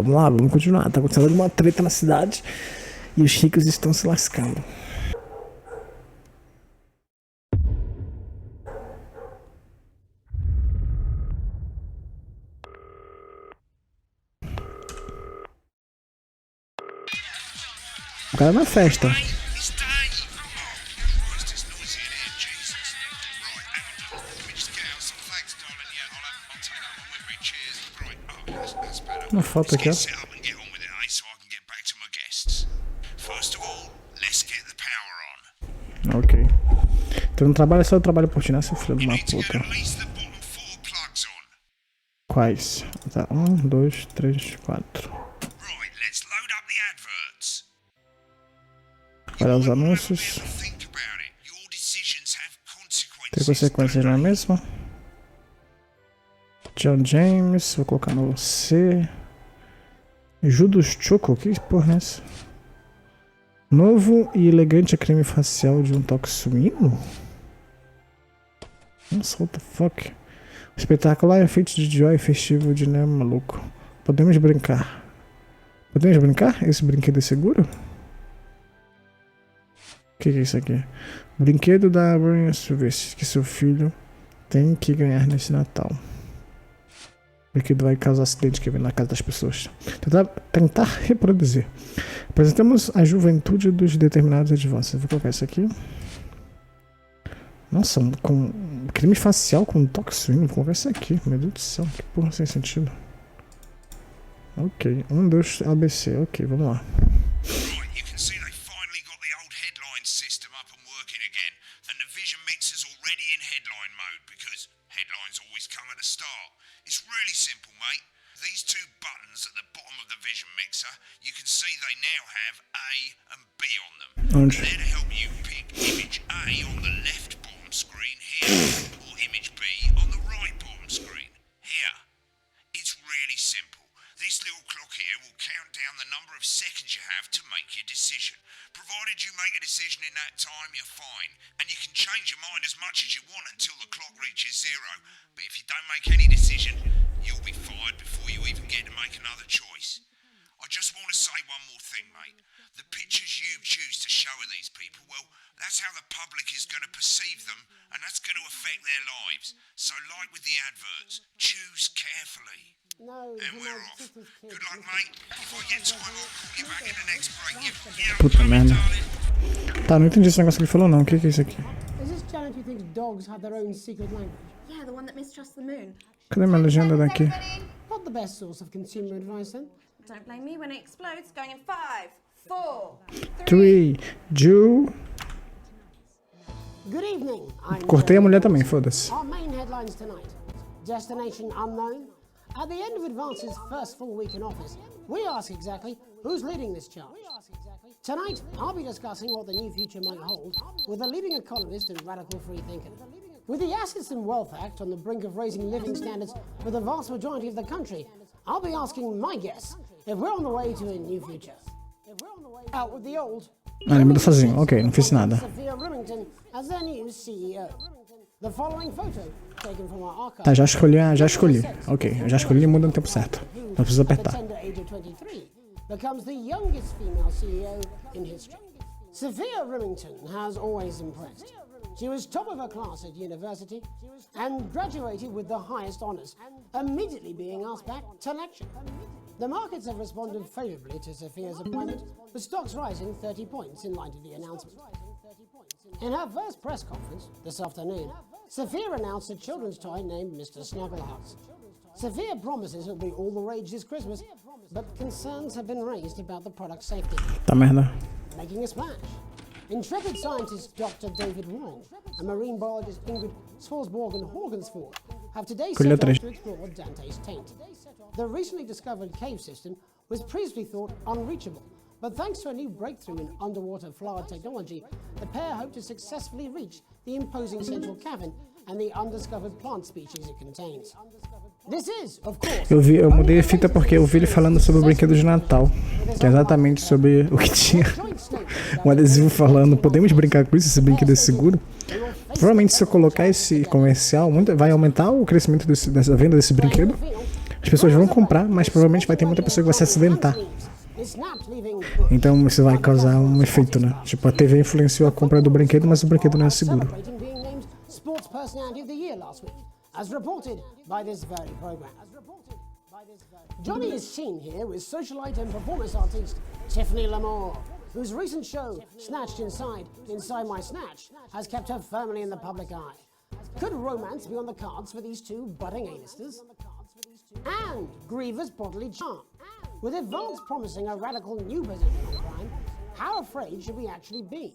Vamos lá, vamos continuar. Tá acontecendo uma treta na cidade e os ricos estão se lascando. O cara na festa. Uma foto aqui, ó. Ok. Tu não trabalha, só eu trabalho por ti, né, seu filho de uma puta? Quais? Tá, 1, 2, 3, 4. Olha os anúncios. Tem consequências, não é mesmo? John James, vou colocar no C. Judas Choco, que porra é essa? Novo e elegante creme facial de um toque suíno? Nossa, what the fuck? O espetáculo é feito de joy festivo de né, maluco. Podemos brincar. Podemos brincar? Esse brinquedo é seguro? O que é isso aqui? Brinquedo da Brian Silvestre que seu filho tem que ganhar nesse Natal. O brinquedo vai causar acidente que vem na casa das pessoas. Tentar reproduzir. Apresentamos a juventude dos determinados advances. Vou colocar isso aqui. Nossa, com creme facial com toque suíno. Vou colocar isso aqui. Meu Deus do céu, que porra sem sentido. Ok, 1, 2, ABC. Ok, vamos lá. Onde? Puta merda. Tá, não entendi esse negócio que ele falou não. O que é isso aqui? Cadê minha legenda daqui? Not the best source of consumer advice, then. Don't blame me when it explodes. Going in 5, 4, 3, 2. Good evening. Cortei a mulher também, foda-se. Our main headlines tonight. Destination unknown. At the end of Advance's first full week in office, we ask exactly who's leading this charge. Tonight, I'll be discussing what the new future might hold with a leading economist and radical free thinker. With the Assets and Wealth Act on the brink of raising living standards for the vast majority of the country, I'll be asking my guess if we're on the way to a new future. Out with the old. Ah, ele mudou sozinho. Ok, não fiz nada. Sophia Remington as their new CEO. The following photo, taken from our archive. Tá, já escolhi. Ok, eu já escolhi e muda no tempo certo. Não precisa apertar. At the tender age of 23, becomes the youngest female CEO in history. Sophia Remington has always impressed. She was top of her class at university and graduated with the highest honours, immediately being asked back to lecture. The markets have responded favourably to Sophia's appointment, with stocks rising 30 points in light of the announcement. In her first press conference this afternoon, Sophia announced a children's toy named Mr. Snugglehouse. Sophia promises it'll be all the rage this Christmas, but concerns have been raised about the product's safety. Tá merda. Making a splash. Intrepid scientist Dr. David Wong and marine biologist Ingrid Swarsborg-Horgensford have today set off to explore Dante's taint. The recently discovered cave system was previously thought unreachable, but thanks to a new breakthrough in underwater flower technology, the pair hope to successfully reach the imposing central cavern and the undiscovered plant species it contains. This is, of course, Eu mudei a fita porque eu vi ele falando sobre o brinquedo de Natal, que é exatamente sobre o que tinha um adesivo falando, podemos brincar com isso, esse brinquedo é seguro? Provavelmente se eu colocar esse comercial, vai aumentar o crescimento dessa venda desse brinquedo, As pessoas vão comprar, mas provavelmente vai ter muita pessoa que vai se acidentar. Então isso vai causar um efeito, né? Tipo, a TV influenciou a compra do brinquedo, mas o brinquedo não é seguro. Johnny is seen here with socialite and performance artist Tiffany Lamore, whose recent show, Snatched Inside My Snatch, has kept her firmly in the public eye. Could romance be on the cards for these two budding A-listers? And Griever's bodily charm. With Advance promising a radical new position on crime, how afraid should we actually be?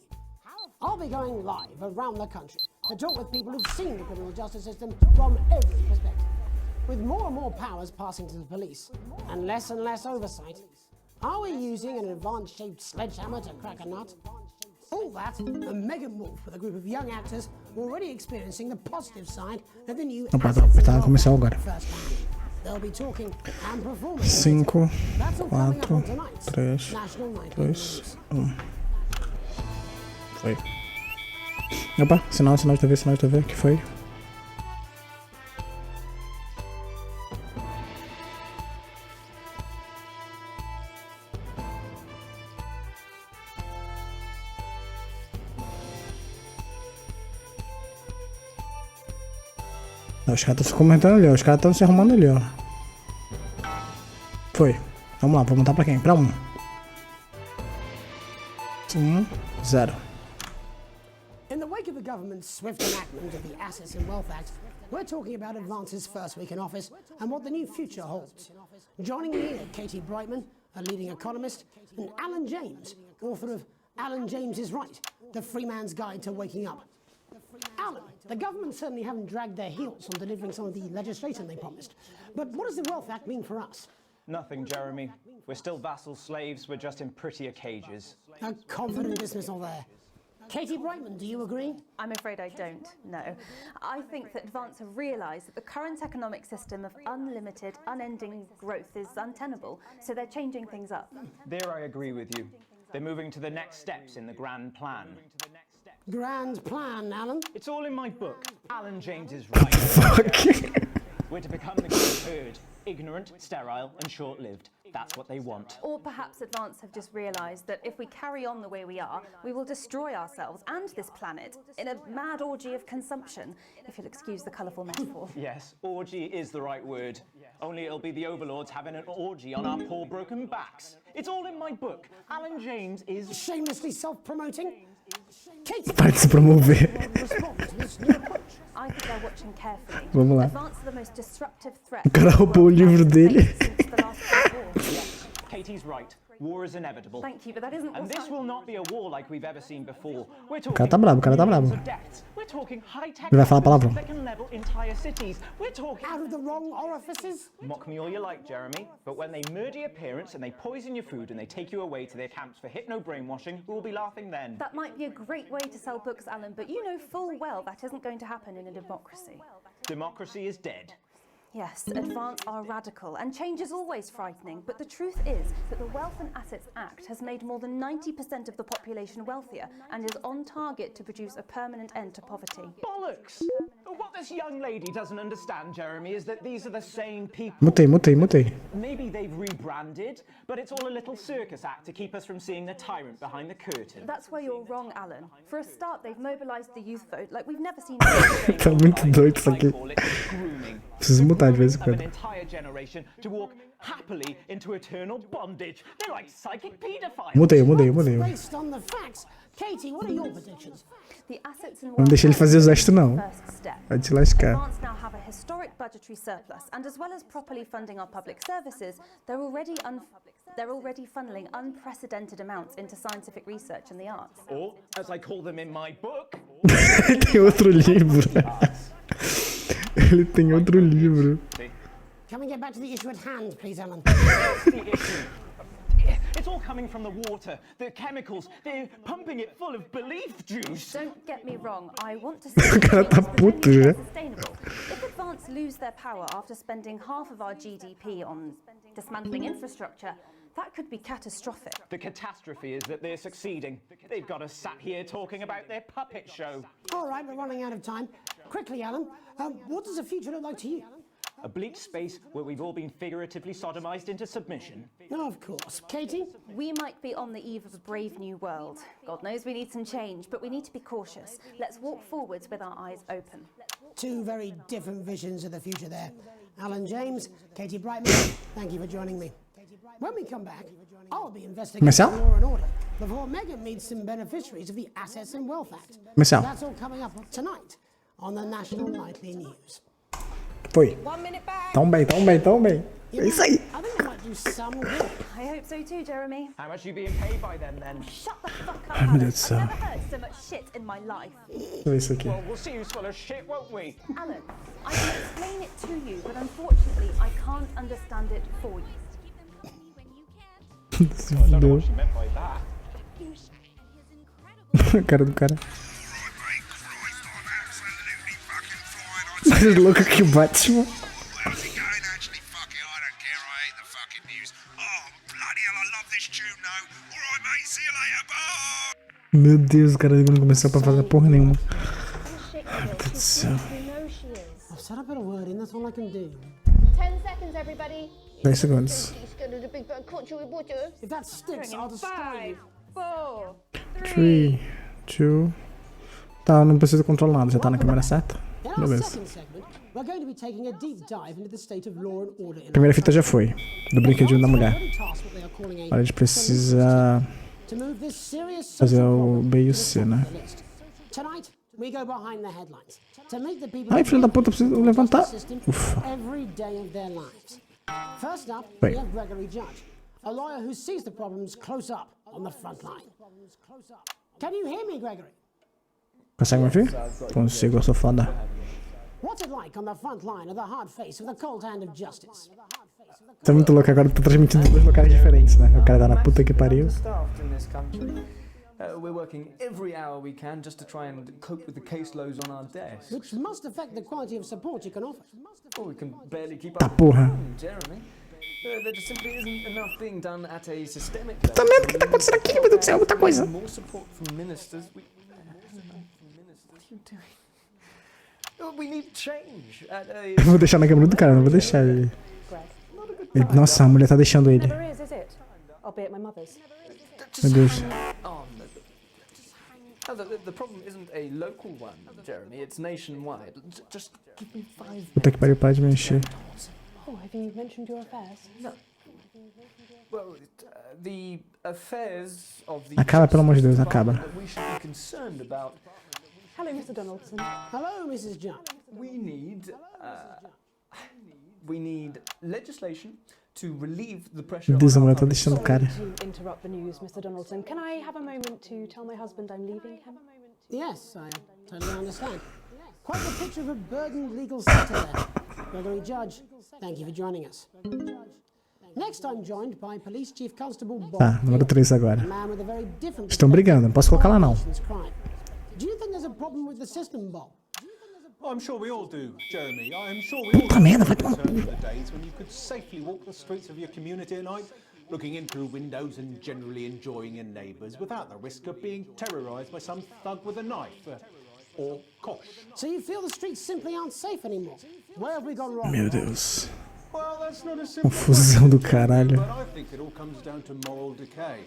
I'll be going live around the country to talk with people who've seen the criminal justice system from every perspective. With more and more powers passing to the police and less oversight, are we using an Advance-shaped sledgehammer to crack a nut? All that, a mega move with a group of young actors already experiencing the positive side of the new Opa, tá a começar agora. They'll be talking and performing. 5, 4, 3, 2, 1. Foi. Opa, sinal de TV, que foi? Os caras estão se comentando ali, ó. Os caras estão se arrumando ali, ó. Foi. Vamos lá, vou montar pra quem? Pra 1. 0. In the wake of the government's swift enactment of the Assets and Wealth Act, we're talking about Advance's first week in office and what the new future holds. Joining me are Katie Brightman, a leading economist, and Alan James, author of Alan James is Right, The Free Man's Guide to Waking Up. Alan, the government certainly haven't dragged their heels on delivering some of the legislation they promised. But what does the Wealth Act mean for us? Nothing, Jeremy. We're still vassal slaves, we're just in prettier cages. A confident dismissal there. Katie Brightman, do you agree? I'm afraid I don't, no. I think that Advance have realised that the current economic system of unlimited, unending growth is untenable, so they're changing things up. There I agree with you. They're moving to the next steps in the grand plan. Grand plan, Alan? It's all in my book. Alan James is right. Fuck. We're to become the great herd. Ignorant, sterile, and short-lived. That's what they want. Or perhaps Advance have just realised that if we carry on the way we are, we will destroy ourselves and this planet in a mad orgy of consumption, if you'll excuse the colourful metaphor. Yes, orgy is the right word. Only it'll be the overlords having an orgy on our poor broken backs. It's all in my book. Alan James is... Shamelessly self-promoting? Katie, Para de se promover. I think they're watching carefully. Vamos lá. Advance are the most disruptive threat. O cara roubou o livro dele. Since the last Cold War. Yes, Katie's right. War is inevitable. Thank you, but that isn't And what's this will not be a war like we've ever seen before. We're talking cara tá bravo, o cara tá bravo. millions of deaths. We're talking high-tech Ele vai falar palavrão. that can level entire cities. We're talking... out of the wrong orifices? Mock me all you like, Jeremy, but when they murder your parents and they poison your food and they take you away to their camps for hypno-brainwashing, who will be laughing then? That might be a great way to sell books, Alan, but you know full well that isn't going to happen in a democracy. Democracy is dead. Yes, Advance are radical, and change is always frightening, but the truth is that the Wealth and Assets Act has made more than 90% of the population wealthier and is on target to produce a permanent end to poverty. Bollocks! What this young lady doesn't understand, Jeremy, is that these are the same people. Mutei. Maybe they've rebranded, but it's all a little circus act to keep us from seeing the tyrant behind the curtain. That's where you're wrong, Alan. For a start, they've mobilised the youth vote like we've never seen Tá muito doido isso aqui. I call it grooming. Preciso mutar de vez em Of an quando. entire generation to walk happily into eternal bondage. They're like psychic paedophiles. Mudei. Based on the facts. Katie, what are your predictions? The assets and Não deixa ele fazer os extras, não. first step. Vai te lascar. Advance now have a historic budgetary surplus, and as well as properly funding our public services, they're already funneling unprecedented amounts into scientific research and the arts. Or, as I call them in my book, Tem outro livro. Ele tem outro livro. Can we get back to the issue at hand, please, Alan? the issue. It's all coming from the water, the chemicals. They're pumping it full of belief juice. Don't get me wrong, I want to see cara tá puto, more já. sustainable. If Advance lose their power after spending half of our GDP on dismantling infrastructure, that could be catastrophic. The catastrophe is that they're succeeding. They've got us sat here talking about their puppet show. All right, we're running out of time. Quickly, Alan, what does the future look like to you? A bleak space where we've all been figuratively sodomized into submission. Of course. Katie? We might be on the eve of a brave new world. God knows we need some change, but we need to be cautious. Let's walk forwards with our eyes open. Two very different visions of the future there. Alan James, Katie Brightman, thank you for joining me. When we come back, I'll be investigating Comercial? law and order before Megan meets some beneficiaries of the Assets and Wealth Act. Comercial. That's all coming up tonight on the National Nightly News. Foi. Tão bem. É isso aí. I think it might do some good. I hope so too, Jeremy. How much are you being paid by them then? Shut the fuck up, Ai, meu Alan. Deus do céu. I've never heard so much shit in my life. Deixa eu ver isso aqui. Well, we'll see who's full of shit, won't we? Alan, I can explain it to you, but unfortunately I can't understand it for you. Se I don't know fudeu. what she meant by that. A cara do cara. Mais louco que o Batman. Meu Deus, o cara não começou pra fazer porra nenhuma. Ai, meu Deus do céu. I've set up a word in, that's all I can do. 10 seconds, everybody. 10 segundos. If that sticks, I'll destroy you. 4, 3, 2. Tá, não precisa controlar nada, já tá na câmera certa. In our Beleza. second segment, we're going to be taking a deep dive into the state of law and order in A primeira fita já foi, do brinquedinho da mulher. Agora a gente precisa to move this serious fazer social o problem B e o to the C, top né? of the list. Tonight, we go behind the headlines to meet the people Ai, who filho da live puta, eu preciso levantar. the system Ufa. every day of their lives. First up, Wait. we have Gregory Judge, a lawyer who sees the problems close up on the front line. Can you hear me, Gregory? Consegue me ouvir? Consigo, eu sou foda. What's it like on the front line of the hard face of the cold hand of justice? Tá muito louco, agora eu tô transmitindo em dois locais diferentes, né? O cara tá na puta que pariu. Understaffed in this country. We're working every hour we can just to try and cope with the caseloads on our desks. Which must affect the quality of support you can offer. Oh, we can barely keep Tá up with porra. the Jeremy. There just simply isn't enough being done at a systemic Tá level. vendo o que tá acontecendo aqui, meu Deus do céu, muita coisa. More support from ministers. What are you doing? We need change at a Eu vou deixar na câmera do cara, não vou deixar ele. Nossa, a mulher tá deixando ele. Never is it? I'll be at my mother's. Meu Deus. on. The problem isn't a local one, Jeremy. It's nationwide. Just give me 5 Puta que pariu, para de me encher. Oh, have you mentioned your affairs? Well, the affairs of the Acaba, pelo amor de Deus, Justice acaba. Department that we should be concerned about. Hello, Mr. Donaldson. Hello, Mrs. Judge. We need legislation to relieve the pressure Meu Deus, a on our mulher tá public deixando o cara. To interrupt the news, Mr. Donaldson, can I have a moment to tell my husband I'm leaving him? Yes, I totally understand. Quite the picture of a burdened legal sector there. Gregory Judge, thank you for joining us. Next, I'm joined by Police Chief Constable Bob. Tá, número 3 agora. A man with a very different Estão brigando, não posso colocar lá não. crime. Do you think there's a problem with the system, Bob? I'm sure we all do, Jeremy. I'm sure we all Puta merda, vai tomar return to the days when you could safely walk the streets of your community at night, looking in through windows and generally enjoying your neighbours without the risk of being terrorised by some thug with a knife. Or kosh. So you feel the streets simply aren't safe anymore? Where have we gone wrong? Meu Deus. Well, that's not a simple Confusão do question, caralho. but I think it all comes down to moral decay.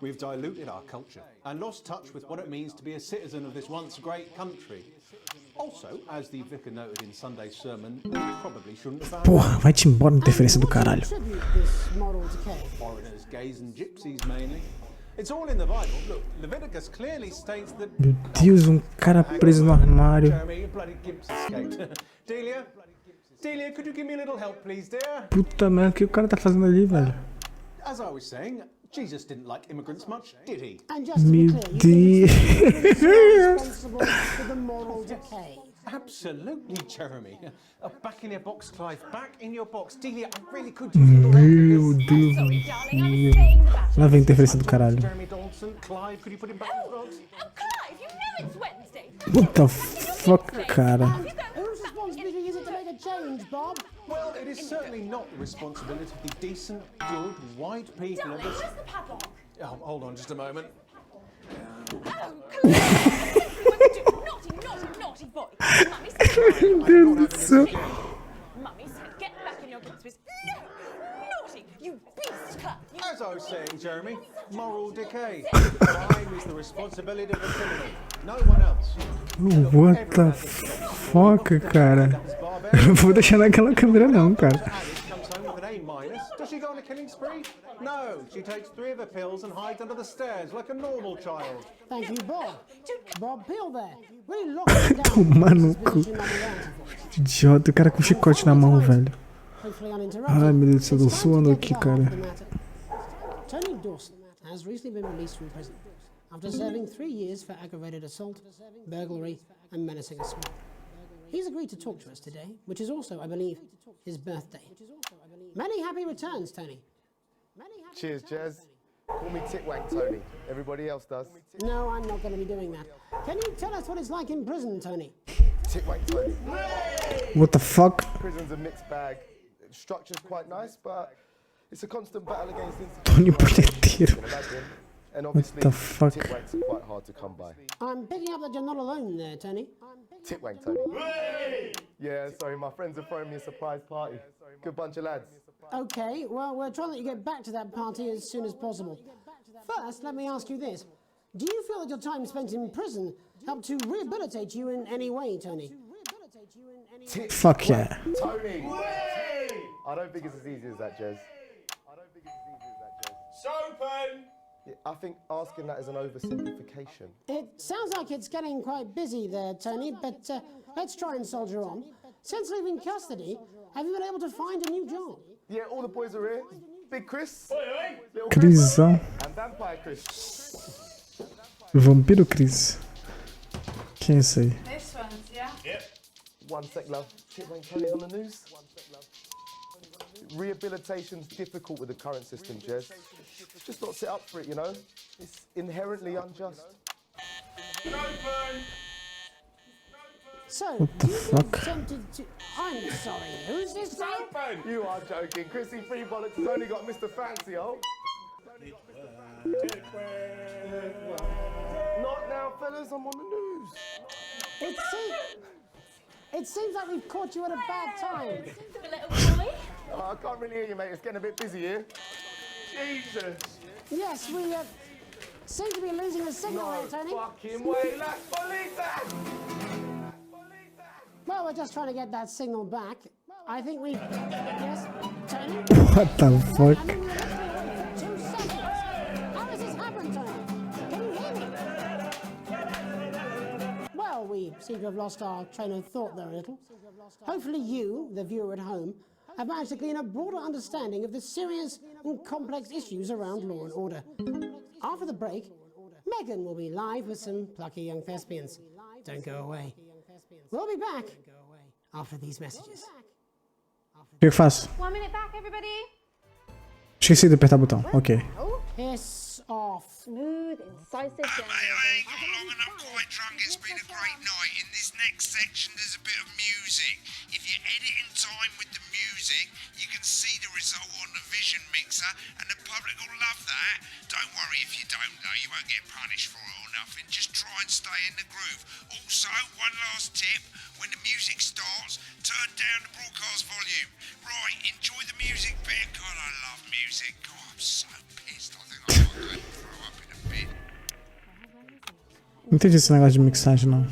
We've diluted our culture and lost touch with what it means to be a citizen of this once great country. Also, as the vicar noted in Sunday's sermon, we probably shouldn't have found Porra, vai-te embora, interferência do caralho. Attribute this moral decay. foreigners, gays and gypsies mainly. It's all in the Bible. Look, Leviticus clearly states that... Meu Deus, um cara preso no armário. Jeremy, your bloody gimps escaped. Delia? Delia, could you give me a little help, please, dear? Puta merda, o que o cara tá fazendo ali, velho? As I was saying, Jesus didn't like immigrants much, did he? And just to be Meu clear, you think Deus. it's responsible for the moral decay. Absolutely, Jeremy. Back in your box, Clive. Back in your box. Delia, I really could use a little help Meu with this. Deus. Sorry, darling, I was staying in the bathroom. Lá vem a interferência do caralho. Jeremy Donaldson, Clive, could you put him back in the box? Oh, Clive, you know it's Wednesday. What the fuck, cara? Whose responsibility is it to make a change, Bob? Well, it is certainly not the responsibility of the decent, good, white people of Darling, this... where's the padlock? Oh, hold on just a moment. Oh, Clive! Naughty, naughty, naughty boy. Mummy said, Meu Deus do céu. Mummy said You beast cut! As I was saying, Jeremy, moral decay. Crime is the responsibility of the criminal, no one else. What the fuck, cara? Eu não vou deixar naquela câmera não, cara. Alice comes home with an A minus. Does she go on a killing spree? No, she takes 3 of her pills and hides under the stairs like a normal child. Thank you, Bob. Bob Peel there. Really locked him down. Tomar no cu. Idiota, o cara com chicote na mão, velho. Ai, meu Deus do céu, tô suando aqui, cara. Tony Dawson has recently been released from prison after serving 3 years for aggravated assault, burglary, and menacing assault. He's agreed to talk to us today, which is also, I believe, his birthday. Many happy returns, Tony. Cheers, Jez. Call me Titwank Tony. Everybody else does. No, I'm not going to be doing that. Can you tell us what it's like in prison, Tony? Titwank Tony. What the fuck? Prison's a mixed bag. Structure's quite nice, but it's a constant battle against Tony institutions. Punheteiro. And obviously, the fuck? Titwanks are quite hard to come by. I'm picking up that you're not alone there, Tony. Titwank Tony. Yeah, sorry, my friends are throwing me a surprise party. Good bunch of lads. Okay, well, we're trying to let you get back to that party as soon as possible. First, let me ask you this. Do you feel that your time spent in prison helped to rehabilitate you in any way, Tony? Fuck yeah. Tony! I don't think it's as easy as that, Jez. Sopen! Yeah, I think asking that is an oversimplification. It sounds like it's getting quite busy there, Tony, but let's try and soldier on. Since leaving custody, have you been able to find a new job? Yeah, all the boys are here. Big Chris. Little Crisão. and Vampire Chris. Vampiro Cris. Quem é esse aí? This one's, yeah? One sec, love. Titwank Tony's on the news. Rehabilitation's difficult with the current system, Jez. Just not set up for it, you know? It's inherently unjust. So, What the you've been fuck? tempted to... I'm sorry, who's this now? You are joking. Chrissy Free Bollocks has only got Mr. Fancy, oh? Not now, fellas. I'm on the news. It seems like we've caught you at a bad time. The little boy? Oh, I can't really hear you, mate. It's getting a bit busy here. Jesus. Yes, we seem to be losing the signal No there, Tony. fucking way. Let's believe that. Well, we're just trying to get that signal back. I think we... Yes, Tony? What the fuck? I mean, we left you for 2 seconds. How does this happen, Tony? Can you hear me? Well, we seem to have lost our train of thought there a little. Hopefully you, the viewer at home, have managed to glean a broader understanding of the serious and complex issues around law and order. After the break, Megan will be live with some plucky young thespians. Don't go away. We'll be back after these messages. O que eu faço? 1 minute back, everybody. Esqueci de apertar o botão. Ok. Piss off. Smooth, incisive Mate, I ain't got long and I'm quite drunk. It's been a great night. In this next section, there's a bit of music. If you edit in time with the music, you can see the result on the vision mixer, and the public will love that. Don't worry if you don't, though. You won't get punished for it or nothing. Just try and stay in the groove. Also, one last tip. When the music starts, turn down the broadcast volume. Right, enjoy the music bit. God, I love music. God, I'm so pissed. I think I'm going to throw up in a bit. Não entendi esse negócio de mixagem, não.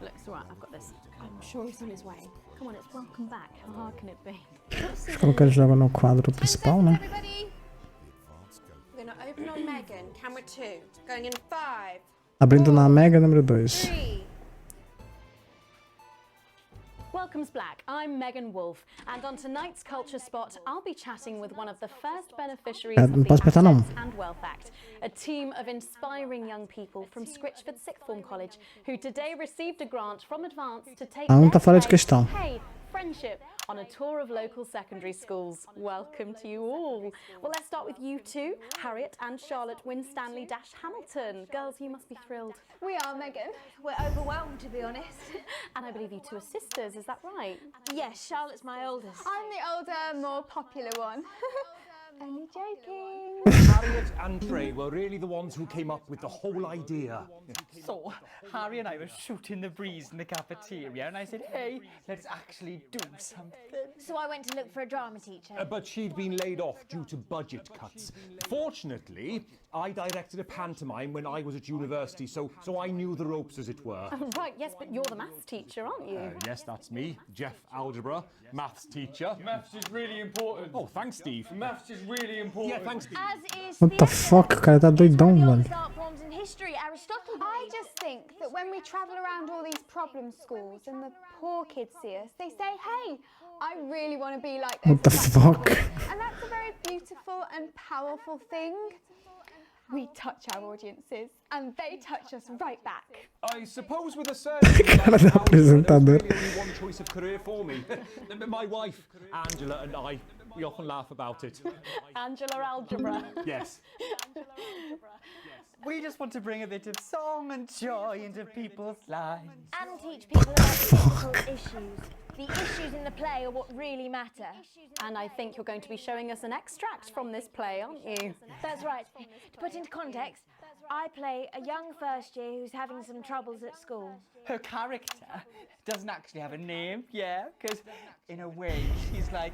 Looks alright, I've got this. I'm sure he's on his way. Come on, it's welcome back. How hard can it be? Acho que eu quero jogar no quadro principal, né? Everybody! We're going to open on Megan, camera 2. Going in 5, Abrindo na Mega número 2. 3. Welcome's Black. I'm Megan Wolfe, and on tonight's Culture Spot, I'll be chatting with one of the first beneficiaries of não the posso apertar, não. Assets and Wealth Act, a team of inspiring young people from Scritchford Sixth Form College who today received a grant from Advance to take não tá their fora de place, questão. hey, friendship on a tour of local secondary schools. Welcome to you all. Well, let's start with you two, Harriet and Charlotte Winstanley-Hamilton. Girls, you must be thrilled. We are, Megan. We're overwhelmed, to be honest. And I believe you two are sisters, is that right? Yes, Charlotte's my oldest. I'm the older, more popular one. Only joking. Harriet and Trey were really the ones who came up with the whole idea. So, Harry and I were shooting the breeze in the cafeteria, and I said, hey, let's actually do something. So I went to look for a drama teacher. But she'd been laid off due to budget cuts. Fortunately, I directed a pantomime when I was at university, so I knew the ropes, as it were. Right, yes, but you're the maths teacher, aren't you? Yes, that's me, Jeff Algebra, maths teacher. Maths is really important. Oh, thanks, Steve. Maths is really important. Yeah, thanks, Steve. As is What the fuck? O cara tá doidão, mano. art forms in history, Aristotle. I just think that when we travel around all these problem schools and the poor kids see us, they say, hey, I really want to be like those. What the fuck? And that's a very beautiful and powerful thing. We touch our audiences and they touch us right back. I suppose with a certain Cara do apresentador. only one choice of career for me. My wife, Angela, and I, we often laugh about it. Angela Algebra. Yes. We just want to bring a bit of song and joy into people's lives. And teach people about difficult issues. The issues in the play are what really matter. And I think you're going to be showing us an extract from this play, aren't you? That's right. To put into context, I play a young first year who's having some troubles at school. Her character doesn't actually have a name, yeah, because in a way she's like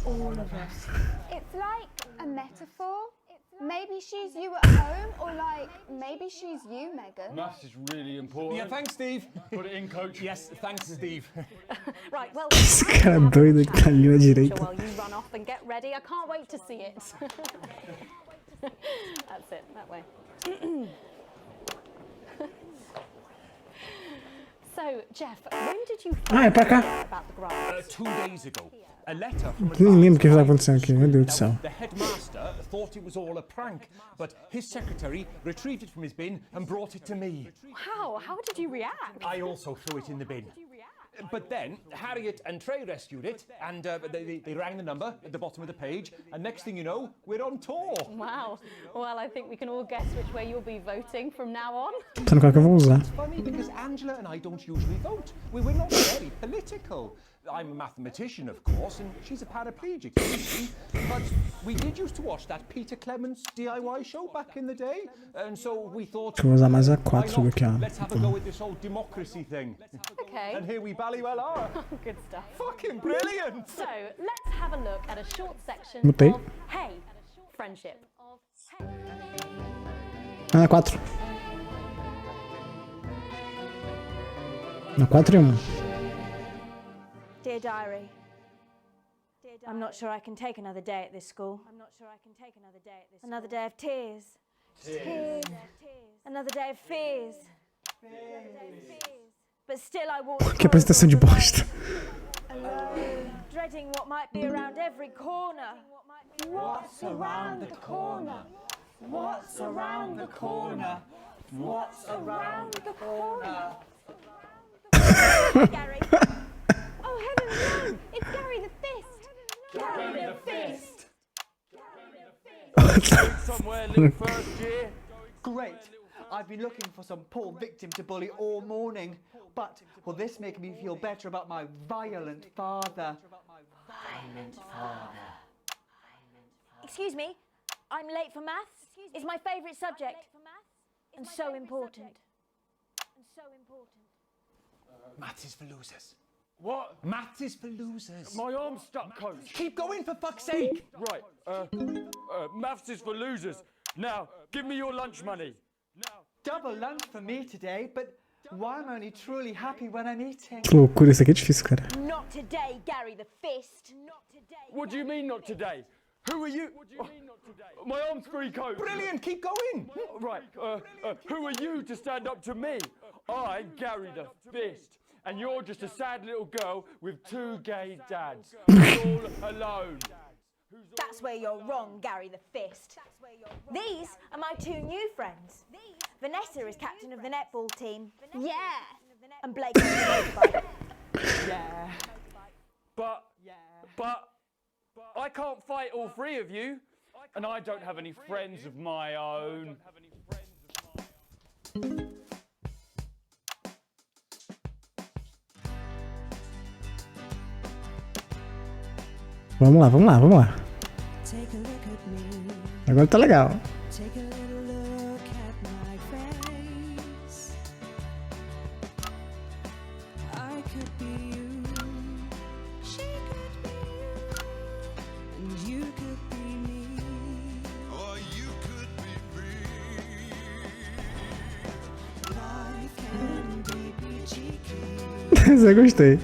all of us. It's like a metaphor. Maybe she's you at home, or like, maybe she's you, Megan. Maths is really important. Yeah, thanks, Steve. Put it in, coach. Yes, thanks, Steve. Right, well, Esse cara doido que tá ali na direita. while you run off and get ready, I can't wait to see it. That's it, that way. So, Jeff, when did you Ah, é pra cá. about the grant? 2 days ago. A letter from Nem lembro o que tá acontecendo aqui, meu Deus do céu. The headmaster thought it was all a prank, but his secretary retrieved it from his bin and brought it to me. How? How did you react? I also threw it in the bin. But then Harriet and Trey rescued it, and they rang the number at the bottom of the page, and next thing you know, we're on tour. Wow. Well, I think we can all guess which way you'll be voting from now on. Pensando qual que eu vou usar. It's funny because Angela and I don't usually vote. We're not very political. I'm a mathematician, of course, and she's a paraplegic, you see. But we did used to watch that Peter Clements DIY show back in the day, and so we thought, Deixa eu usar mais a 4 do que a... let's have a go at this whole democracy thing. Okay. And here we ballywell are. Good stuff. Fucking brilliant! So, let's have a look at a short section Mutei. of Hey, Friendship. Ah, 4. Na 4 e 1. Dear Diary, I'm not sure I can take another day at this school. Another day of tears. Tears. Another day of fears. But still I walk Que apresentação de bosta. alone, dreading what might be around every corner. What's around the corner? What's around the corner? What's around the corner? Gary. Oh, heavens, no! It's Gary the Fist! Gary the Fist! Somewhere, little first year. Great. I've been looking for some poor victim to bully all morning, but will this make me feel better about my violent father? Violent father. Excuse me, I'm late for maths. It's my favourite subject. And so important. Maths is for losers. What? Maths is for losers. My arm's stuck, coach. Keep going, for fuck's sake! Right, maths is for losers. Now, give me your lunch money. Double lunch for me today, but why am I only truly happy when I'm eating? Que loucura, isso aqui é difícil, cara. Not today, Gary the Fist. What do you mean not today? Who are you? My arm's free, coach. Brilliant, keep going! Right, who are you to stand up to me? I'm Gary the Fist, and you're just a sad little girl with 2 gay dads, all alone. That's where you're wrong, Gary the Fist. These are my 2 new friends. Vanessa is captain of the netball team. Yeah. And Blake is the motorbike. Yeah. But I can't fight all 3 of you, and I don't have any friends of my own. Vamos lá, vamos lá, vamos lá. Agora tá legal. Essa eu gostei.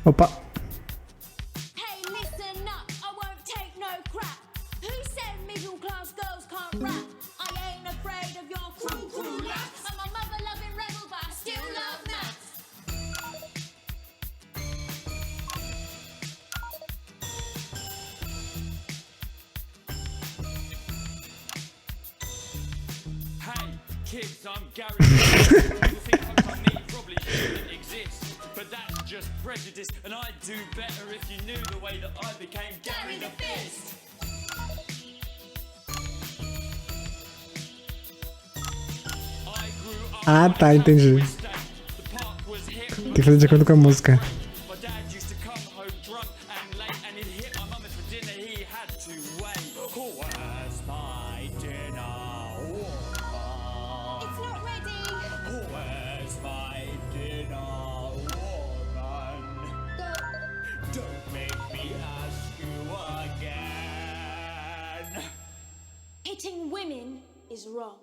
Opa. Hey, listen up, I won't take no crap. Who said middle class girls can't rap? I ain't afraid of your crew laps. I'm a mother loving rebel, but I still love maths. Hey, kids, I'm Gary. People think folks like me probably shouldn't exist. But that's just prejudice, and I'd do better if you knew the way that I became Gary the Fist. Ah, tá, entendi. Tem que fazer de acordo com a música. My dad used to come home drunk and late, and he'd hit my mum for dinner. He had to wait. Where's my dinner? It's not ready. Where's my dinner, woman? Don't make me ask you again. Hitting women is wrong.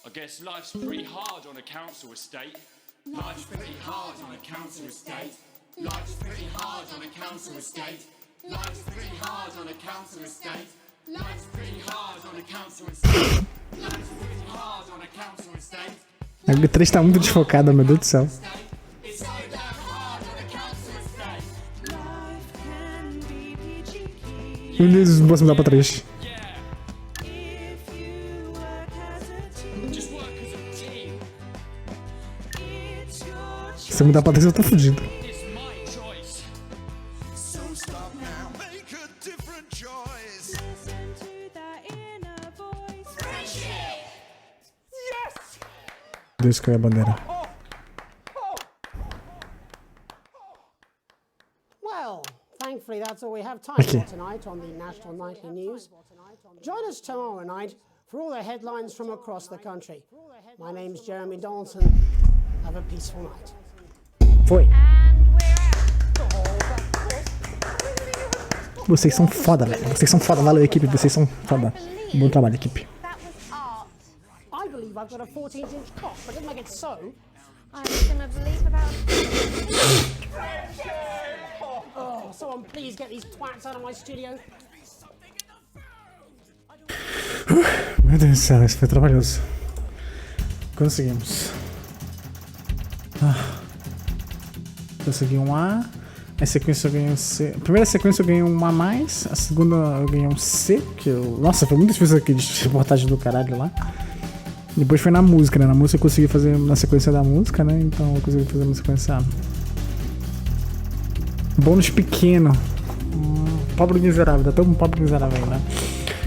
I guess life's pretty hard on a council estate. Life's pretty hard on a council estate. Life's pretty hard on a council estate. Life's pretty hard on a council estate. Life's pretty hard on a council estate. Life's pretty hard on a council estate. A guitarra tá muito desfocada, meu Deus do céu. It's so damn hard on a council estate. Life can be peachy. Meu Deus, não posso mudar pra trás. Se eu mudar pra trás, eu tô fudido. Deus, caiu a bandeira. Well, thankfully that's all we have time for tonight on the National Nightly News. Join us tomorrow night for all the headlines from across the country. My name's Jeremy Donaldson. Have a peaceful night. Foi. Vocês são foda, velho. Vocês são foda. Valeu, equipe. Vocês são foda. Bom trabalho, equipe. I believe I've got a 14-inch cock, but it doesn't make it so. I'm gonna believe about... Oh, someone please get these twats out of my studio. Meu Deus do céu, isso foi trabalhoso. Conseguimos. Consegui um A. A sequência eu ganhei um C. A primeira sequência eu ganhei um A mais. A segunda eu ganhei um C. Que eu... Nossa, foi muito difícil aqui de reportagem do caralho lá. Depois foi na música, né? Na música eu consegui fazer na sequência da música, né? Então eu consegui fazer na sequência A. Bônus pequeno. Pobre miserável. Dá até um pobre miserável aí, né?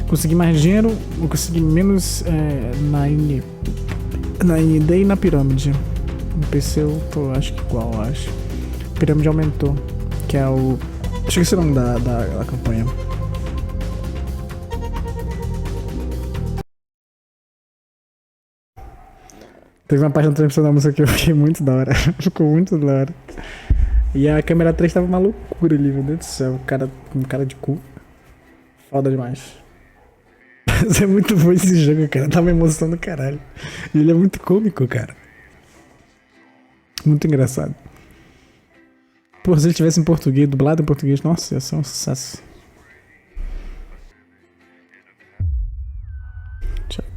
Consegui mais dinheiro. Eu consegui menos na ND e na pirâmide. No PC eu tô, acho que igual, acho. A pirâmide aumentou. Que é o... Acho que esse é o nome da campanha. Teve uma parte da transmissão da música que eu fiquei muito da hora. Ficou muito da hora. E a câmera 3 tava uma loucura ali, meu Deus do céu. Um cara de cu. Foda demais. Mas é muito bom esse jogo, cara. Dá uma emoção do caralho. E ele é muito cômico, cara. Muito engraçado. Pô, se ele tivesse em português, dublado em português, nossa, ia ser um sucesso.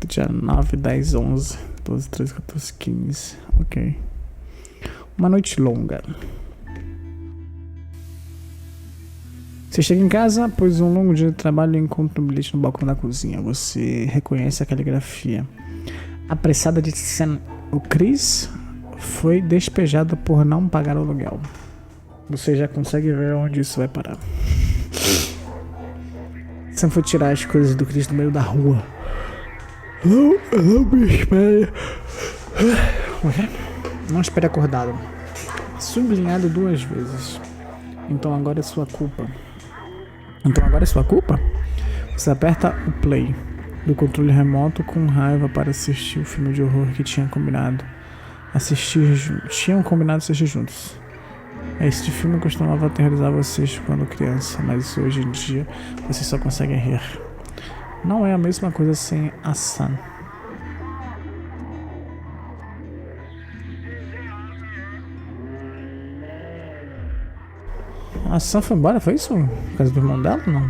Dia 9, 10, 11, 12, 13, 14, 15. Ok. Uma noite longa. Você chega em casa, após um longo dia de trabalho, e encontra um bilhete no balcão da cozinha. Você reconhece a caligrafia. Apressada de cena. O Chris foi despejado por não pagar o aluguel. Você já consegue ver onde isso vai parar. Sam foi tirar as coisas do Chris no meio da rua. Não me espere. Não espere acordado. Sublinhado 2 vezes. Então agora é sua culpa. Você aperta o play. do controle remoto com raiva para assistir o filme de horror que tinham combinado assistir juntos. Este filme costumava aterrorizar vocês quando criança, mas hoje em dia vocês só conseguem rir. Não é a mesma coisa sem a Sam. A Sam foi embora, foi isso? Por causa do irmão dela? Não.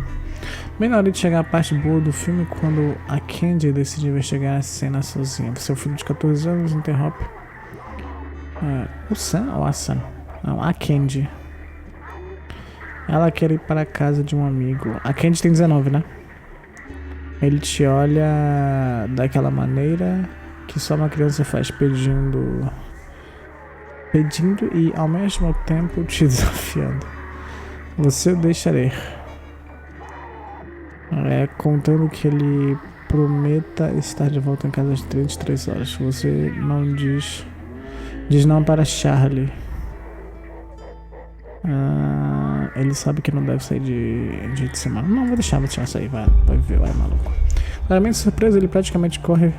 Bem na hora de chegar a parte boa do filme, quando a Candy decide investigar a cena sozinha. Seu filho de 14 anos interrompe. O Sam ou a Sam? Não, a Candy. Ela quer ir para a casa de um amigo. A Candy tem 19, né? Ele te olha daquela maneira que só uma criança faz, pedindo e ao mesmo tempo te desafiando. Você o deixa ir. Contando que ele prometa estar de volta em casa às 33 horas. Você não diz não para Charlie. Ele sabe que não deve sair de semana. Não, vou deixar sair, vai ver, vai maluco. Claramente surpreso, ele praticamente corre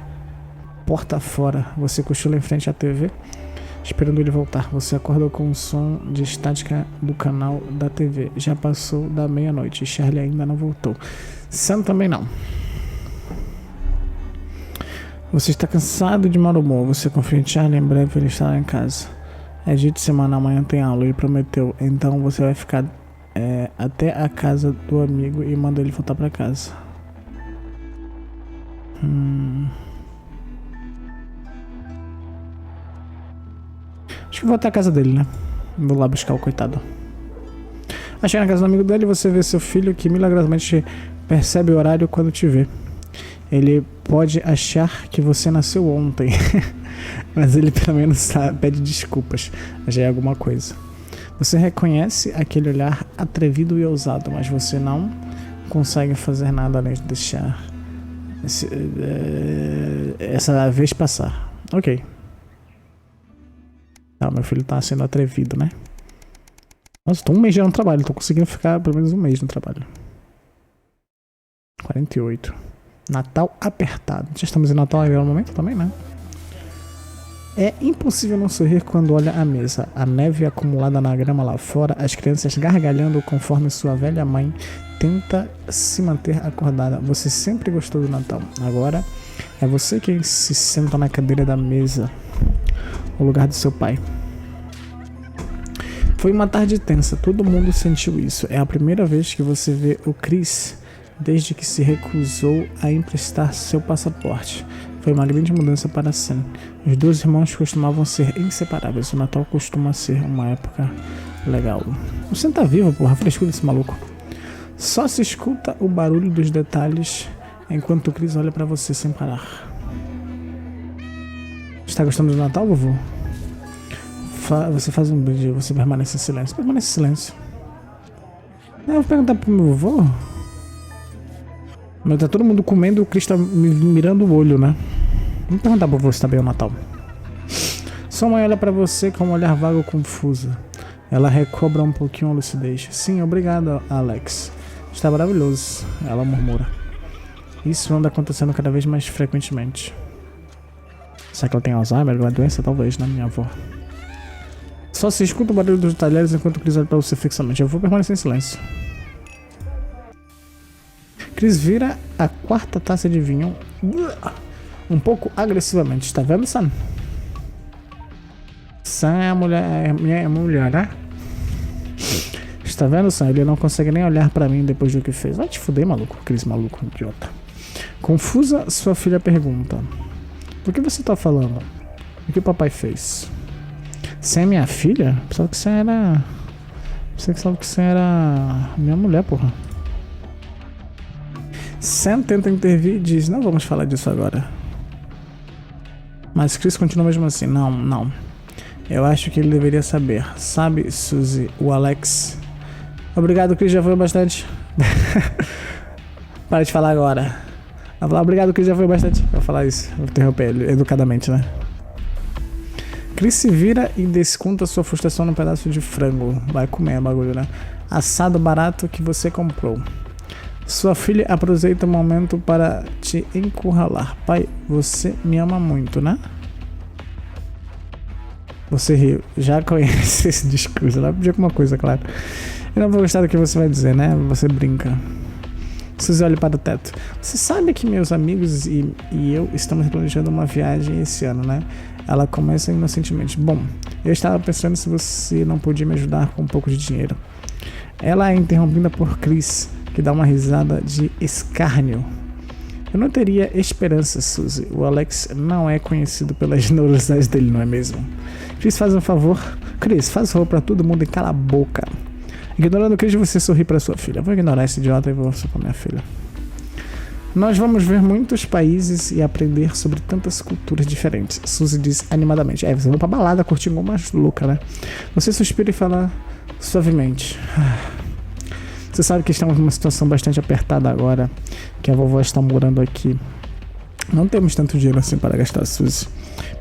porta fora. Você cochila em frente à TV, esperando ele voltar. Você acorda com o som de estática do canal da TV. Já passou da meia-noite e Charlie ainda não voltou. Sam também não. Você está cansado de mau humor. Você confia em Charlie, em breve ele estará em casa. É dia de semana, amanhã tem aula, ele prometeu. Então você vai ficar até a casa do amigo e manda ele voltar pra casa. Acho que vou até a casa dele, né? Vou lá buscar o coitado. Achei na casa do amigo dele, você vê seu filho que milagrosamente percebe o horário quando te vê. Ele pode achar que você nasceu ontem, mas ele pelo menos pede desculpas, já é alguma coisa. Você reconhece aquele olhar atrevido e ousado, mas você não consegue fazer nada além de deixar essa vez passar. Ok. Tá, meu filho tá sendo atrevido, né? Nossa, tô um mês já no trabalho, tô conseguindo ficar pelo menos um mês no trabalho. 48. Natal apertado. Já estamos em Natal agora no momento também, né? É impossível não sorrir quando olha a mesa. A neve acumulada na grama lá fora, as crianças gargalhando conforme sua velha mãe tenta se manter acordada. Você sempre gostou do Natal. Agora é você quem se senta na cadeira da mesa, o lugar do seu pai. Foi uma tarde tensa, todo mundo sentiu isso. É a primeira vez que você vê o Chris desde que se recusou a emprestar seu passaporte. Foi uma grande mudança para Sam. Os dois irmãos costumavam ser inseparáveis. O Natal costuma ser uma época legal. O Sam tá vivo, porra. Frescura desse maluco. Só se escuta o barulho dos detalhes enquanto o Chris olha pra você sem parar. Está gostando do Natal, vovô? Você faz um brinde, você permanece em silêncio. Permanece em silêncio. Eu vou perguntar pro meu vovô. Mas tá todo mundo comendo e o Chris tá me mirando o olho, né? Vamos perguntar pra você se tá bem o Natal. Sua mãe olha pra você com um olhar vago confuso. Ela recobra um pouquinho a lucidez. Sim, obrigado, Alex. Está maravilhoso, ela murmura. Isso anda acontecendo cada vez mais frequentemente. Será que ela tem Alzheimer? Alguma doença? Talvez, né, minha avó? Só se escuta o barulho dos talheres enquanto o Chris olha pra você fixamente. Eu vou permanecer em silêncio. Chris vira a quarta taça de vinho um pouco agressivamente. Está vendo, Sam? Sam é a mulher, né? Está vendo, Sam? Ele não consegue nem olhar pra mim depois do que fez. Vai te fuder, maluco. Chris, maluco, idiota. Confusa, sua filha pergunta. Do que você tá falando? O que o papai fez? Sam é minha filha? Pensava que você era... Pensava que você era minha mulher, porra. Sam tenta intervir e diz, não vamos falar disso agora. Mas Chris continua mesmo assim, não. Eu acho que ele deveria saber. Sabe, Suzy, o Alex... Obrigado, Chris, já foi bastante. Para de falar agora. Vai falar, obrigado, Chris, já foi bastante. Vou falar isso, vou interromper ele educadamente, né? Chris se vira e desconta sua frustração num pedaço de frango. Vai comer o bagulho, né? Assado barato que você comprou. Sua filha aproveita o momento para te encurralar. Pai, você me ama muito, né? Você riu. Já conhece esse discurso. Ela pediu alguma coisa, claro. Eu não vou gostar do que você vai dizer, né? Você brinca. Suzy olha para o teto. Você sabe que meus amigos e eu estamos planejando uma viagem esse ano, né? Ela começa inocentemente. Bom, eu estava pensando se você não podia me ajudar com um pouco de dinheiro. Ela é interrompida por Chris, que dá uma risada de escárnio. Eu não teria esperança, Suzy. O Alex não é conhecido pela generosidade dele, não é mesmo? Chris, faz um favor. Chris, faz um favor pra todo mundo e cala a boca. Ignorando Chris, você sorri pra sua filha. Vou ignorar esse idiota e vou sorrir pra minha filha. Nós vamos ver muitos países e aprender sobre tantas culturas diferentes. Suzy diz animadamente. Vocês vão pra balada curtir igual uma louca, né? Você suspira e fala suavemente. Você sabe que estamos numa situação bastante apertada agora, que a vovó está morando aqui. Não temos tanto dinheiro assim para gastar, Suzy.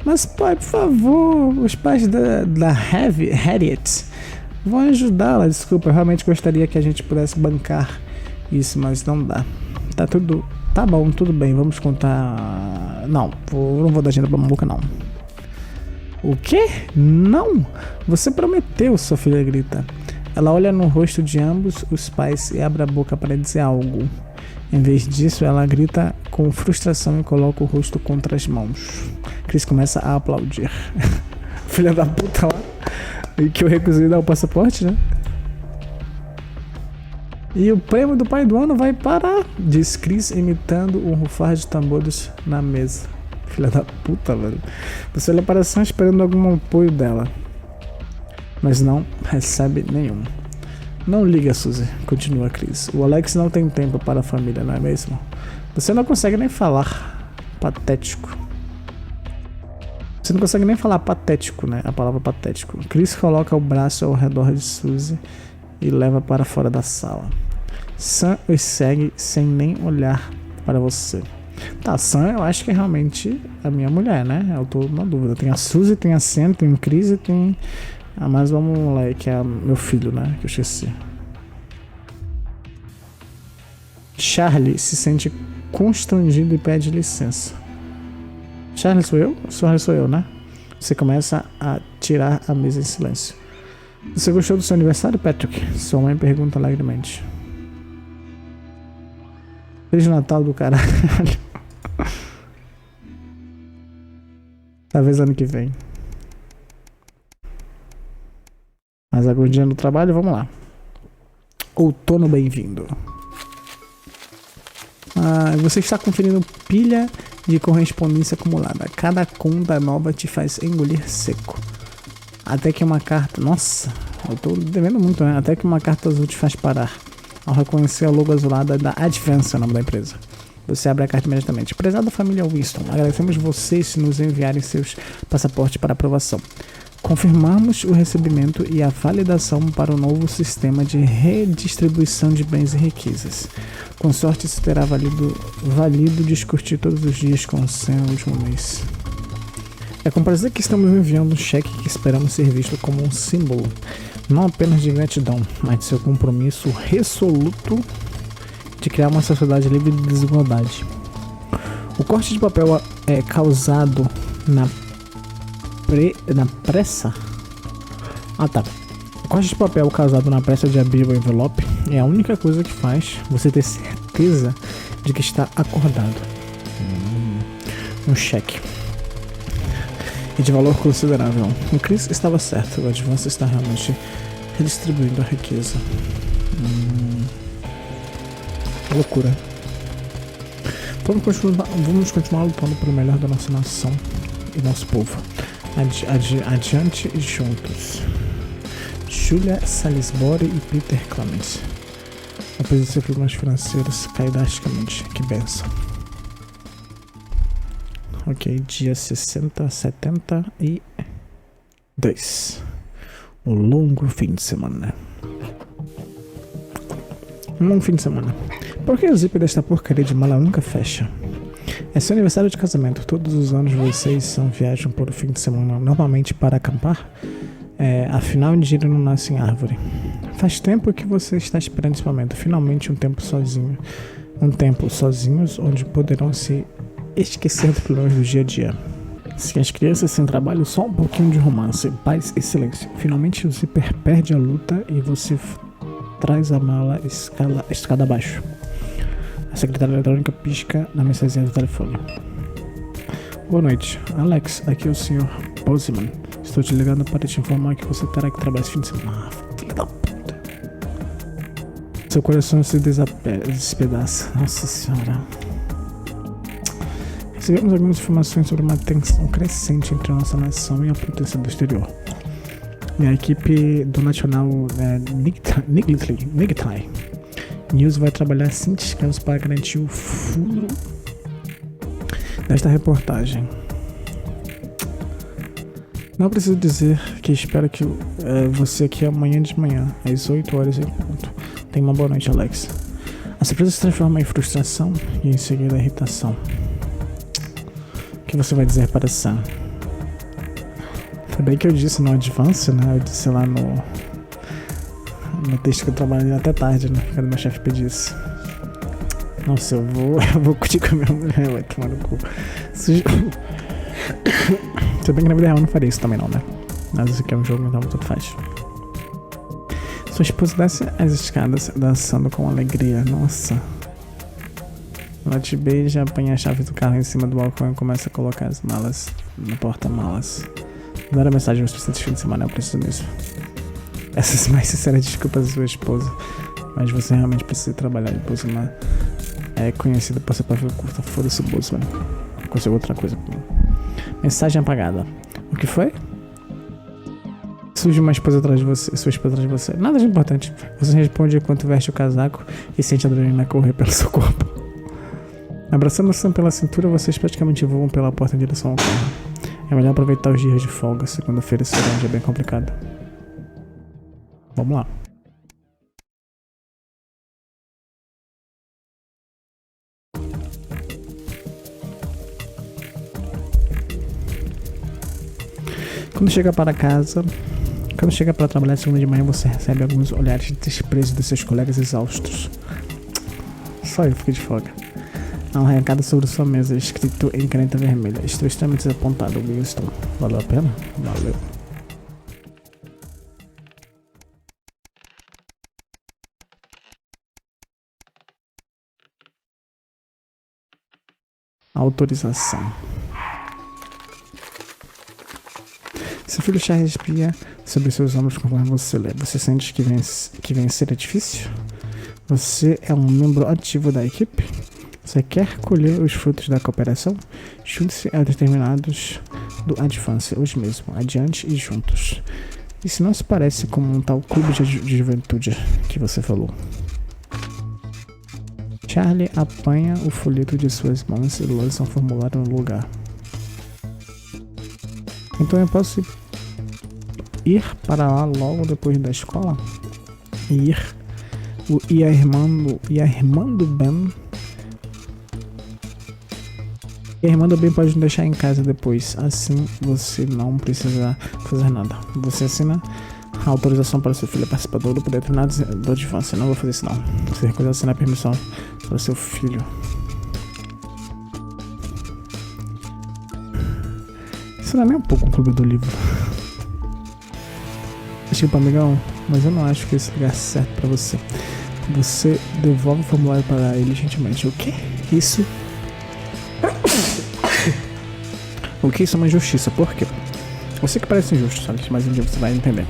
Mas pai, por favor, os pais da Harriet vão ajudá-la. Desculpa, eu realmente gostaria que a gente pudesse bancar isso, mas não dá. Tá bom, tudo bem, vamos contar. Não vou dar dinheiro pra maluca, não. O quê? Não! Você prometeu, sua filha grita. Ela olha no rosto de ambos os pais e abre a boca para dizer algo. Em vez disso, ela grita com frustração e coloca o rosto contra as mãos. Chris começa a aplaudir. Filha da puta lá. E que eu recusei dar o passaporte, né? E o prêmio do pai do ano vai parar, diz Chris, imitando um rufar de tambores na mesa. Filha da puta, velho. Você olha para a Sam esperando algum apoio dela, mas não recebe nenhum. Não liga, Suzy, continua Chris. O Alex não tem tempo para a família, não é mesmo? Você não consegue nem falar. Patético. Você não consegue nem falar patético, né? A palavra patético. Chris coloca o braço ao redor de Suzy e leva para fora da sala. Sam os segue sem nem olhar para você. Tá, Sam eu acho que é realmente a minha mulher, né? Eu tô na dúvida. Tem a Suzy, tem a Sam, tem o Chris e tem a mais uma mulher, que é meu filho, né? Que eu esqueci. Charlie se sente constrangido e pede licença. Charlie sou eu? Charlie sou eu, né? Você começa a tirar a mesa em silêncio. Você gostou do seu aniversário, Patrick? Sua mãe pergunta alegremente. Feliz Natal do caralho. Talvez ano que vem. Mas agora no trabalho, vamos lá. Outono bem-vindo. Você está conferindo pilha de correspondência acumulada. Cada conta nova te faz engolir seco. Até que uma carta... Nossa, eu tô devendo muito, né? Até que uma carta azul te faz parar. Ao reconhecer a logo azulada da Advance, é o nome da empresa. Você abre a carta imediatamente. Prezada família Winston, agradecemos vocês se nos enviarem seus passaportes para aprovação. Confirmamos o recebimento e a validação para o novo sistema de redistribuição de bens e riquezas. Com sorte, se terá valido discutir todos os dias com o seu último mês. É com prazer que estamos enviando um cheque que esperamos ser visto como um símbolo, não apenas de gratidão, mas de seu compromisso resoluto de criar uma sociedade livre de desigualdade. O corte de papel é causado na pressa. O corte de papel causado na pressa de abrir o envelope é a única coisa que faz você ter certeza de que está acordado. Um cheque. E de valor considerável. O Chris estava certo, o Advance está realmente redistribuindo a riqueza. Loucura. Vamos continuar lutando pelo melhor da nossa nação e nosso povo. Adiante e juntos. Julia Salisbury e Peter Clemens. Após de seus problemas financeiros cai drasticamente. Que benção. Ok, dia 72. Um longo fim de semana. Por que o zíper desta porcaria de mala nunca fecha? É seu aniversário de casamento. Todos os anos vocês viajam por um fim de semana, normalmente para acampar. Afinal, dinheiro não nasce em árvore. Faz tempo que você está esperando esse momento. Finalmente um tempo sozinho. Um tempo sozinhos onde poderão se esquecer dos problemas do dia a dia. Se as crianças sem trabalho, só um pouquinho de romance, paz e silêncio. Finalmente o zíper perde a luta e você traz a mala escada abaixo. A secretária eletrônica pisca na mensaginha do telefone. Boa noite, Alex, aqui é o Sr. Bozeman. Estou te ligando para te informar que você terá que trabalhar esse fim de semana. Filha da puta. Seu coração se despedaça. Nossa senhora. Recebemos algumas informações sobre uma tensão crescente entre a nossa nação e a proteção do exterior. A equipe do National Nigtai News vai trabalhar sem descanso para garantir o furo desta reportagem. Não preciso dizer que espero que você aqui amanhã de manhã, às 8 horas em ponto. Tenha uma boa noite, Alex. A surpresa se transforma em frustração e em seguida irritação. O que você vai dizer para Sam? Também que eu disse no Advance, né? Eu disse lá no texto que eu trabalhei até tarde, né? Quando meu chefe pedisse. Nossa, eu vou curtir com a minha mulher, vai tomar no cu. Se bem que na vida real eu não faria isso também não, né? Mas isso aqui é um jogo, então tudo faz. Sua esposa desce as escadas dançando com alegria. Nossa. Ela te beija, apanha a chave do carro em cima do balcão e começa a colocar as malas no porta-malas. Não era mensagem esse fim de semana, eu preciso mesmo. Essas mais sinceras desculpas da sua esposa. Mas você realmente precisa trabalhar. E Bozeman é conhecido por ser pavio curta. Foda-se o Bozeman. Conseguiu outra coisa. Mensagem apagada. O que foi? Surge uma esposa atrás de você. Sua esposa atrás de você. Nada de importante. Você responde enquanto veste o casaco e sente a adrenalina correr pelo seu corpo. Abraçando Sam pela cintura, vocês praticamente voam pela porta em direção ao carro. É melhor aproveitar os dias de folga. Segunda-feira será um dia bem complicado. Vamos lá. Quando chega para trabalhar segunda de manhã, você recebe alguns olhares de desprezo dos seus colegas exaustos. Só eu fiquei de folga. Há um recado sobre sua mesa, escrito em caneta vermelha. Estou extremamente desapontado, Wilson. Valeu a pena? Valeu. Autorização. Seu filho já respira sobre seus ombros conforme você lê. Você sente que vencer é difícil? Você é um membro ativo da equipe? Você quer colher os frutos da cooperação? Junte-se aos determinados do Advance, hoje mesmo, adiante e juntos. Isso não se parece com um tal clube de juventude que você falou. Charlie apanha o folheto de suas mãos e lança um formulário no lugar. Então eu posso ir para lá logo depois da escola? E a irmã do Ben pode nos deixar em casa depois. Assim você não precisa fazer nada. Você assina a autorização para seu filho participar do grupo determinado do Advance. Não vou fazer isso não. Você recusa assinar a permissão para seu filho. Isso não é nem um pouco um clube do livro. Desculpa, amigão, mas eu não acho que esse lugar é certo pra você. Você devolve o formulário para ele gentilmente. O que? Isso? O que? Isso é uma injustiça. Por quê? Eu sei que parece injusto, sabe? Mas um dia você vai entender.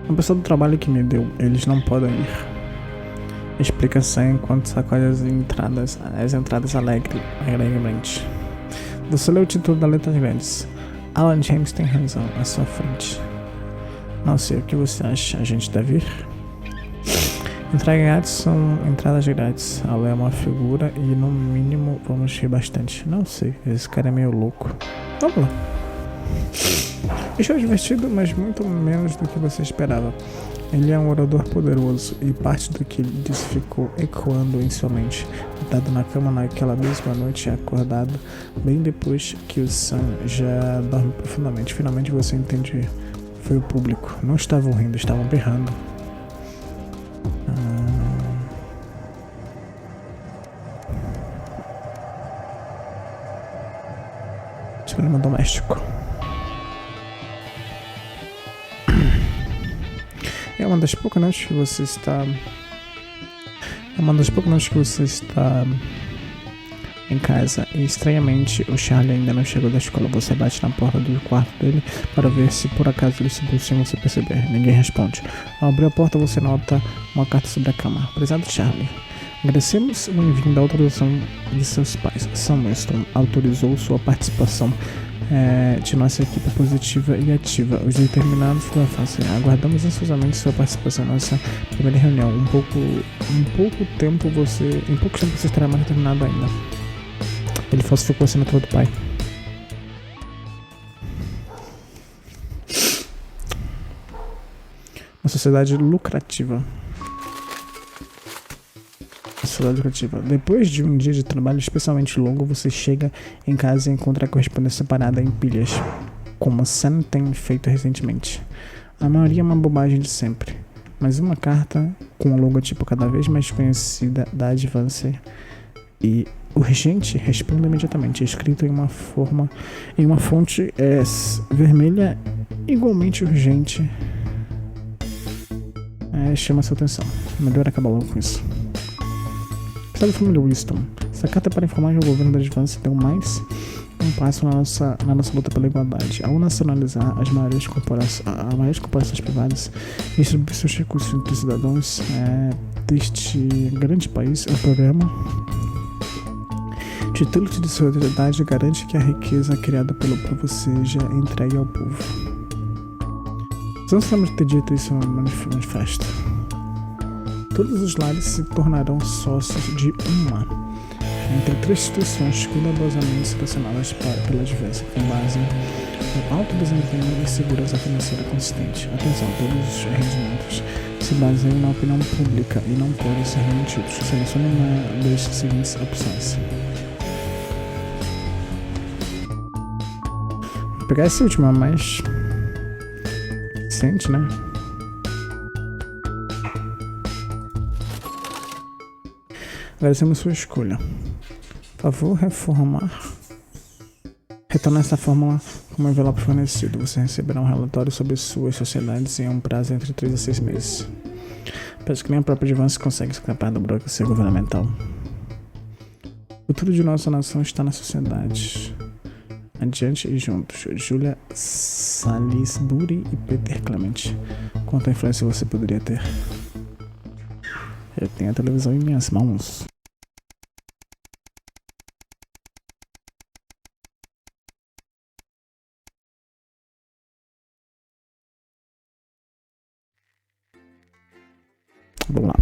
A pessoa do trabalho que me deu, eles não podem ir. Explicação enquanto sacode as entradas alegremente. Você lê o título das letras grandes. Alan James tem razão, à sua frente. Não sei o que você acha, a gente deve ir? Entradas grátis são entradas grátis. Ela é uma figura e no mínimo vamos rir bastante. Não sei, esse cara é meio louco. Vamos lá. Achou divertido, mas muito menos do que você esperava. Ele é um orador poderoso e parte do que ele disse ficou ecoando em sua mente. Deitado na cama naquela mesma noite, acordado, bem depois que o Sam já dorme profundamente. Finalmente você entende. Foi o público. Não estavam rindo, estavam berrando. Cinema doméstico. É uma das poucas noites que você está em casa e estranhamente o Charlie ainda não chegou da escola. Você bate na porta do quarto dele para ver se por acaso ele se pulsa sem você perceber. Ninguém responde. Ao abrir a porta você nota uma carta sobre a cama. Prezado Charlie, agradecemos o envio da autorização de seus pais. Sam Winston autorizou sua participação de nossa equipe positiva e ativa. Os determinados foram fáceis. Aguardamos ansiosamente sua participação em nossa primeira reunião. Em pouco tempo você estará mais determinado ainda. Ele falsificou a assinatura do pai. Uma sociedade lucrativa. Depois de um dia de trabalho especialmente longo, você chega em casa e encontra a correspondência parada em pilhas, como Sam tem feito recentemente. A maioria é uma bobagem de sempre, mas uma carta com um logotipo cada vez mais conhecida da Advance e urgente responde imediatamente, escrito em uma fonte vermelha igualmente urgente. Chama sua atenção. Melhor acabar logo com isso. Sabe, família Winston, essa carta é para informar que o governo da Advance deu mais um passo na nossa luta pela igualdade. Ao nacionalizar as maiores corporações privadas e distribuir seus recursos entre os cidadãos deste grande país, o programa Título de Solidariedade garante que a riqueza criada pelo povo seja entregue ao povo. Não sabemos ter dito isso no manifesto. Todos os lares se tornarão sócios de uma entre 3 instituições cuidadosamente selecionadas pela Advance, com base no alto desempenho e segurança financeira consistente. Atenção, todos os rendimentos se baseiam na opinião pública e não podem ser remetidos. Selecione uma das seguintes opções. Vou pegar esse último, mais recente, né? Agradecemos sua escolha. Por favor, retornar essa fórmula como envelope fornecido. Você receberá um relatório sobre suas sociedades em um prazo entre 3 a 6 meses. Parece que nem a própria Advance consegue escapar da burocracia governamental. O futuro de nossa nação está na sociedade. Adiante e juntos. Julia Salisbury e Peter Clement. Quanta influência você poderia ter? Eu tenho a televisão em minhas mãos. Vamos lá.